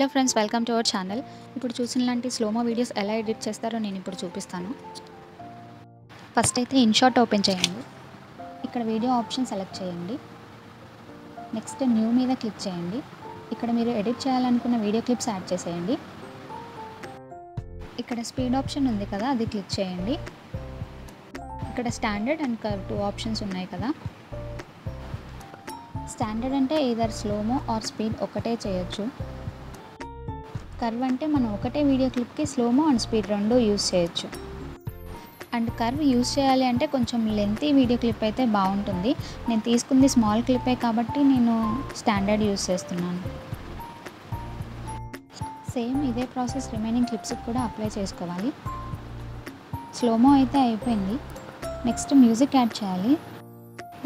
Hello friends, welcome to our channel. ఇప్పుడు చూసినలాంటి slow-mo videos ఎలా edit చేస్తారో నేను ఇప్పుడు చూపిస్తాను. ఫస్ట్ అయితే ఇన్షాట్ ఓపెన్ చేయండి. ఇక్కడ వీడియో ఆప్షన్ సెలెక్ట్ చేయండి. నెక్స్ట్ న్యూ మీద క్లిక్ చేయండి. ఇక్కడ మీరు ఎడిట్ చేయాలనుకున్న వీడియో క్లిప్స్ యాడ్ చేసేయండి. ఇక్కడ స్పీడ్ ఆప్షన్ ఉంది కదా, అది క్లిక్ చేయండి. ఇక్కడ స్టాండర్డ్ అండ్ కర్వ్ 2 ఆప్షన్స్ ఉన్నాయి కదా. స్టాండర్డ్ అంటే ఈదర్ స్లోమో ఆర్ స్పీడ్ ఒకటే చేయొచ్చు. కర్వ్ అంటే మనం ఒకటే వీడియో క్లిప్కి స్లోమో అండ్ స్పీడ్ రెండు యూస్ చేయొచ్చు. అండ్ కర్వ్ యూస్ చేయాలి అంటే కొంచెం లెంతీ వీడియో క్లిప్ అయితే బాగుంటుంది. నేను తీసుకుంది స్మాల్ క్లిప్పే కాబట్టి నేను స్టాండర్డ్ యూస్ చేస్తున్నాను. సేమ్ ఇదే ప్రాసెస్ రిమైనింగ్ క్లిప్స్కి కూడా అప్లై చేసుకోవాలి. స్లోమో అయితే అయిపోయింది. నెక్స్ట్ మ్యూజిక్ యాడ్ చేయాలి.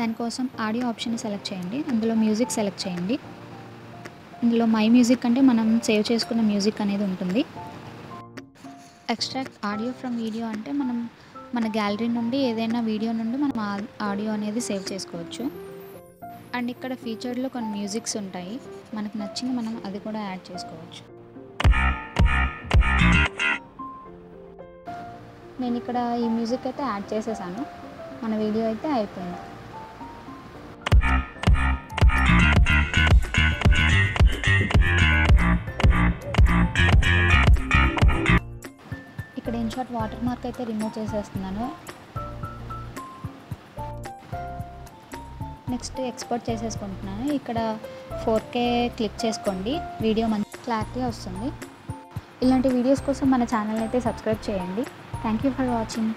దానికోసం ఆడియో ఆప్షన్ సెలెక్ట్ చేయండి. అందులో మ్యూజిక్ సెలెక్ట్ చేయండి. ఇందులో మై మ్యూజిక్ అంటే మనం సేవ్ చేసుకున్న మ్యూజిక్ అనేది ఉంటుంది. ఎక్స్ట్రాక్ట్ ఆడియో ఫ్రమ్ వీడియో అంటే మనం మన గ్యాలరీ నుండి ఏదైనా వీడియో నుండి మనం ఆడియో అనేది సేవ్ చేసుకోవచ్చు. అండ్ ఇక్కడ ఫీచర్లో కొన్ని మ్యూజిక్స్ ఉంటాయి, మనకు నచ్చింది మనం అది కూడా యాడ్ చేసుకోవచ్చు. నేను ఇక్కడ ఈ మ్యూజిక్ అయితే యాడ్ చేసేసాను. మన వీడియో అయితే అయిపోయింది. ఇక్కడ ఇన్షాట్ వాటర్ మార్క్ అయితే రిమూవ్ చేసేస్తున్నాను. నెక్స్ట్ ఎక్స్పోర్ట్ చేసేసుకుంటున్నాను. ఇక్కడ 4K క్లిక్ చేసుకోండి, వీడియో మంచి క్లారిటీ వస్తుంది. ఇలాంటి వీడియోస్ కోసం మన ఛానల్ అయితే సబ్స్క్రైబ్ చేయండి. Thank you for watching.